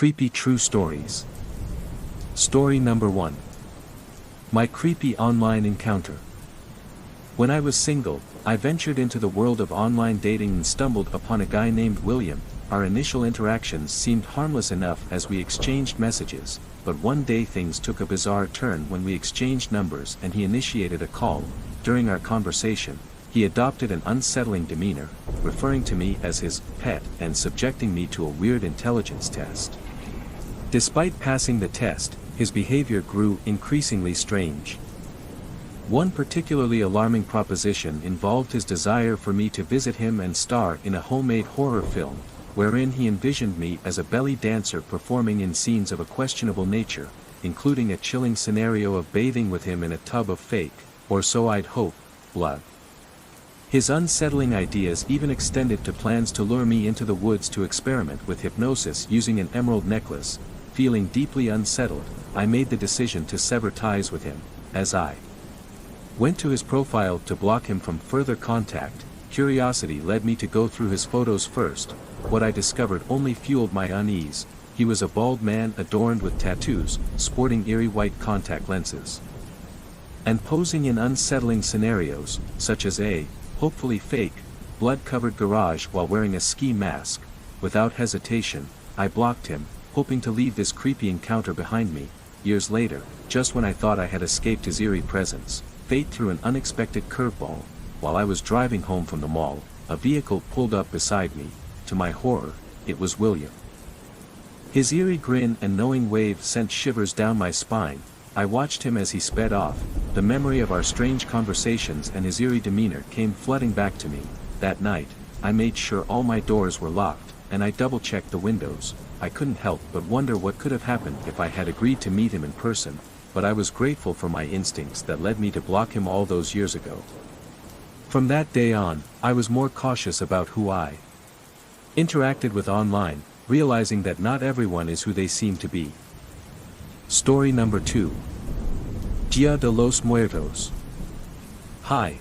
Creepy True Stories. Story number 1. My creepy online encounter. When I was single, I ventured into the world of online dating and stumbled upon a guy named William. Our initial interactions seemed harmless enough as we exchanged messages, but one day things took a bizarre turn when we exchanged numbers and he initiated a call. During our conversation, he adopted an unsettling demeanor, referring to me as his pet and subjecting me to a weird intelligence test. Despite passing the test, his behavior grew increasingly strange. One particularly alarming proposition involved his desire for me to visit him and star in a homemade horror film, wherein he envisioned me as a belly dancer performing in scenes of a questionable nature, including a chilling scenario of bathing with him in a tub of fake, or so I'd hope, blood. His unsettling ideas even extended to plans to lure me into the woods to experiment with hypnosis using an emerald necklace. Feeling deeply unsettled, I made the decision to sever ties with him. As I went to his profile to block him from further contact, curiosity led me to go through his photos first. What I discovered only fueled my unease. He was a bald man adorned with tattoos, sporting eerie white contact lenses, and posing in unsettling scenarios, such as a hopefully fake, blood-covered garage while wearing a ski mask. Without hesitation, I blocked him, hoping to leave this creepy encounter behind me. Years later, just when I thought I had escaped his eerie presence, fate threw an unexpected curveball. While I was driving home from the mall, a vehicle pulled up beside me. To my horror, it was William. His eerie grin and knowing wave sent shivers down my spine. I watched him as he sped off. The memory of our strange conversations and his eerie demeanor came flooding back to me. That night, I made sure all my doors were locked, and I double-checked the windows. I couldn't help but wonder what could have happened if I had agreed to meet him in person, but I was grateful for my instincts that led me to block him all those years ago. From that day on, I was more cautious about who I interacted with online, realizing that not everyone is who they seem to be. Story number 2. Dia de los Muertos. Hi.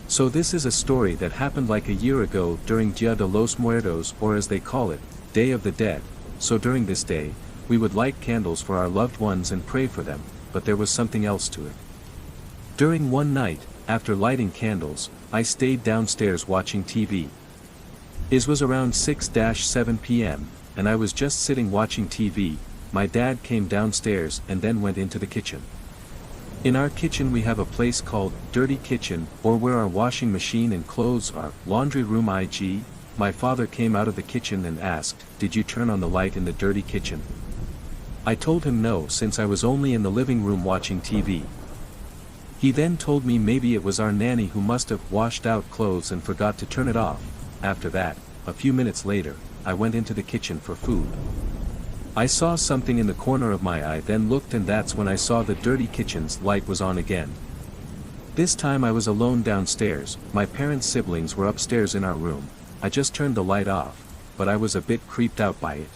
So this is a story that happened like a year ago during Dia de los Muertos, or as they call it, Day of the Dead. So during this day, we would light candles for our loved ones and pray for them, but there was something else to it. During one night, after lighting candles, I stayed downstairs watching TV. It was around 6-7 p.m., and I was just sitting watching TV. My dad came downstairs and then went into the kitchen. In our kitchen we have a place called Dirty Kitchen, or where our washing machine and clothes are, laundry room 𝐦𝐤𝐬. My father came out of the kitchen and asked, "Did you turn on the light in the dirty kitchen?" I told him no, since I was only in the living room watching TV. He then told me maybe it was our nanny who must have washed out clothes and forgot to turn it off. After that, a few minutes later, I went into the kitchen for food. I saw something in the corner of my eye, then looked, and that's when I saw the dirty kitchen's light was on again. This time I was alone downstairs. My parents' siblings were upstairs in our room. I just turned the light off, but I was a bit creeped out by it.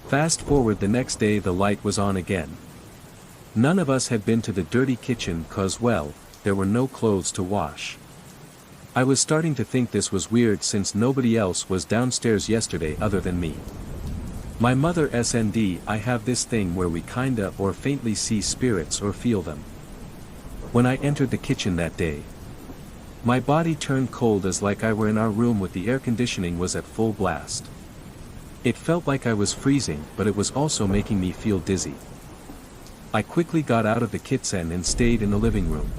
Fast forward, the next day the light was on again. None of us had been to the dirty kitchen cause, well, there were no clothes to wash. I was starting to think this was weird since nobody else was downstairs yesterday other than me. My mother SND, I have this thing where we kinda or faintly see spirits or feel them. When I entered the kitchen that day, my body turned cold, as like I were in our room with the air conditioning was at full blast. It felt like I was freezing, but it was also making me feel dizzy. I quickly got out of the kitchen and stayed in the living room.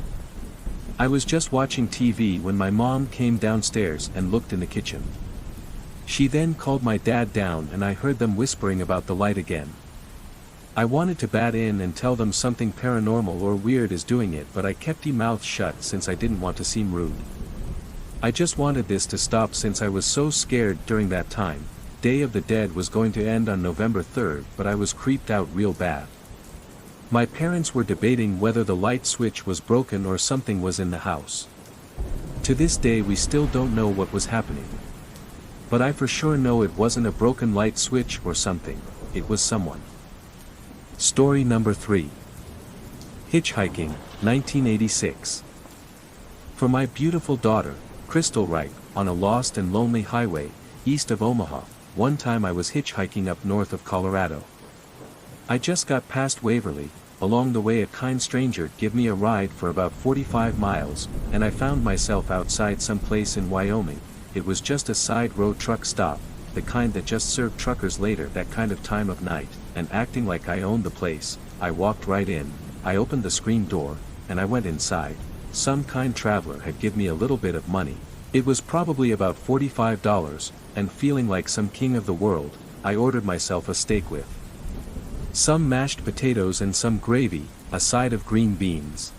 I was just watching TV when my mom came downstairs and looked in the kitchen. She then called my dad down and I heard them whispering about the light again. I wanted to bat in and tell them something paranormal or weird is doing it, but I kept my mouth shut since I didn't want to seem rude. I just wanted this to stop since I was so scared during that time. Day of the Dead was going to end on November 3rd, but I was creeped out real bad. My parents were debating whether the light switch was broken or something was in the house. To this day we still don't know what was happening. But I for sure know it wasn't a broken light switch or something, it was someone. Story number 3. Hitchhiking, 1986. For my beautiful daughter, Crystal Wright, on a lost and lonely highway, east of Omaha, one time I was hitchhiking up north of Colorado. I just got past Waverly. Along the way a kind stranger gave me a ride for about 45 miles, and I found myself outside some place in Wyoming. It was just a side road truck stop, the kind that just served truckers later that kind of time of night, and acting like I owned the place, I walked right in, I opened the screen door, and I went inside. Some kind traveler had given me a little bit of money. It was probably about $45, and feeling like some king of the world, I ordered myself a steak with some mashed potatoes and some gravy, a side of green beans.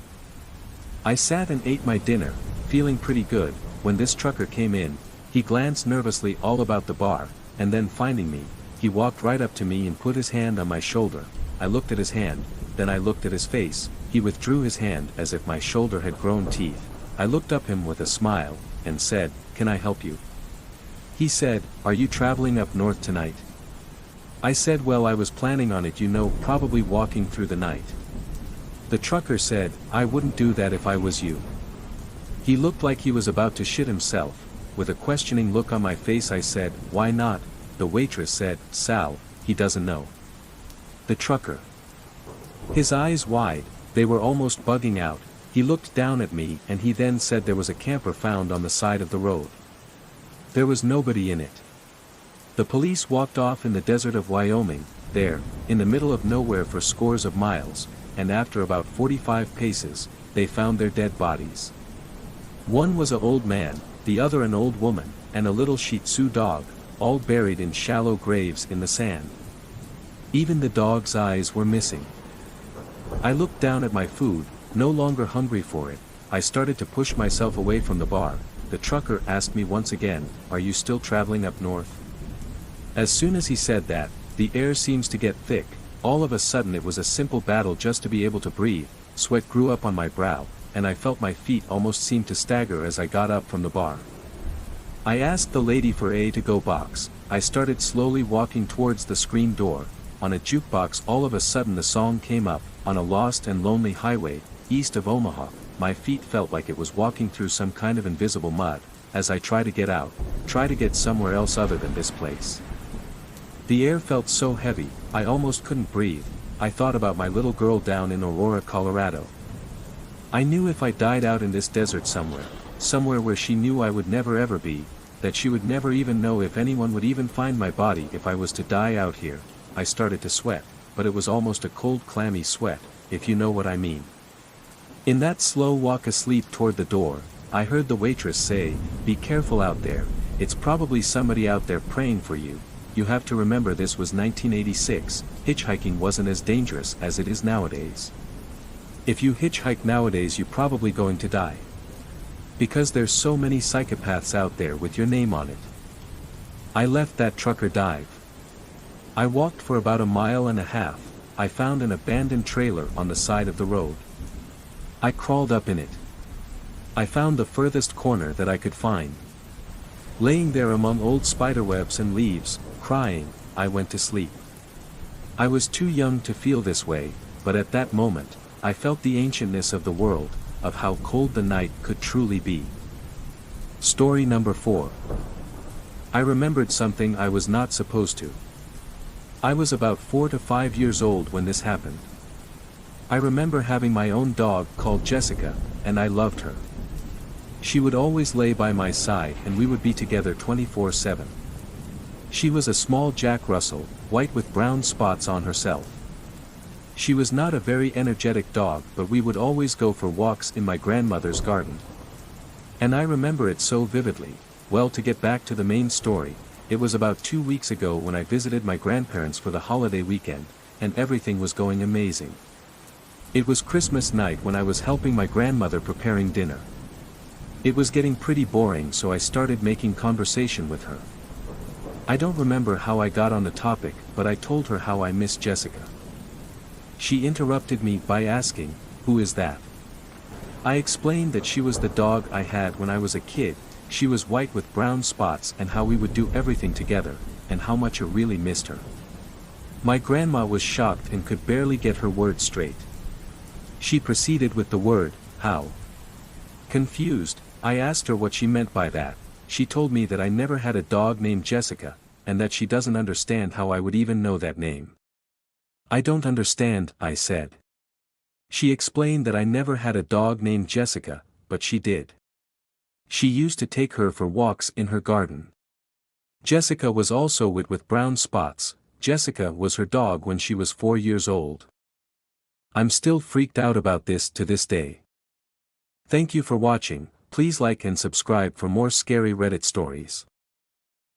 I sat and ate my dinner, feeling pretty good, when this trucker came in. He glanced nervously all about the bar, and then finding me, he walked right up to me and put his hand on my shoulder. I looked at his hand, then I looked at his face. He withdrew his hand as if my shoulder had grown teeth. I looked up him with a smile, and said, "Can I help you?" He said, "Are you traveling up north tonight?" I said, "Well, I was planning on it, probably walking through the night." The trucker said, "I wouldn't do that if I was you." He looked like he was about to shit himself. With a questioning look on my face I said, "Why not?" The waitress said, "Sal, he doesn't know." The trucker, his eyes wide, they were almost bugging out, he looked down at me and he then said there was a camper found on the side of the road. There was nobody in it. The police walked off in the desert of Wyoming, there, in the middle of nowhere for scores of miles, and after about 45 paces, they found their dead bodies. One was an old man, the other an old woman, and a little Shih Tzu dog, all buried in shallow graves in the sand. Even the dog's eyes were missing. I looked down at my food, no longer hungry for it. I started to push myself away from the bar. The trucker asked me once again, "Are you still traveling up north?" As soon as he said that, the air seems to get thick. All of a sudden it was a simple battle just to be able to breathe. Sweat grew up on my brow, and I felt my feet almost seem to stagger as I got up from the bar. I asked the lady for a to-go box. I started slowly walking towards the screen door. On a jukebox all of a sudden the song came up, "On a Lost and Lonely Highway, East of Omaha." My feet felt like it was walking through some kind of invisible mud, as I tried to get out, try to get somewhere else other than this place. The air felt so heavy, I almost couldn't breathe. I thought about my little girl down in Aurora, Colorado. I knew if I died out in this desert somewhere where she knew I would never ever be, that she would never even know if anyone would even find my body if I was to die out here. I started to sweat, but it was almost a cold clammy sweat, if you know what I mean. In that slow walk asleep toward the door, I heard the waitress say, "Be careful out there, it's probably somebody out there praying for you." You have to remember this was 1986, hitchhiking wasn't as dangerous as it is nowadays. If you hitchhike nowadays you're probably going to die. Because there's so many psychopaths out there with your name on it. I left that trucker dive. I walked for about a mile and a half. I found an abandoned trailer on the side of the road. I crawled up in it. I found the furthest corner that I could find. Laying there among old spiderwebs and leaves, crying, I went to sleep. I was too young to feel this way, but at that moment, I felt the ancientness of the world, of how cold the night could truly be. Story number 4. I remembered something I was not supposed to. I was about 4 to 5 years old when this happened. I remember having my own dog called Jessica, and I loved her. She would always lay by my side and we would be together 24/7. She was a small Jack Russell, white with brown spots on herself. She was not a very energetic dog, but we would always go for walks in my grandmother's garden. And I remember it so vividly. Well, to get back to the main story, it was about 2 weeks ago when I visited my grandparents for the holiday weekend, and everything was going amazing. It was Christmas night when I was helping my grandmother preparing dinner. It was getting pretty boring, so I started making conversation with her. I don't remember how I got on the topic, but I told her how I miss Jessica. She interrupted me by asking, "Who is that?" I explained that she was the dog I had when I was a kid. She was white with brown spots, and how we would do everything together, and how much I really missed her. My grandma was shocked and could barely get her words straight. She proceeded with the word, "How?" Confused, I asked her what she meant by that. She told me that I never had a dog named Jessica. and that she doesn't understand how I would even know that name. I don't understand, I said. She explained that I never had a dog named Jessica, but she did. She used to take her for walks in her garden. Jessica was also white with brown spots. Jessica was her dog when she was 4 years old. I'm still freaked out about this to this day. Thank you for watching. Please like and subscribe for more scary Reddit stories.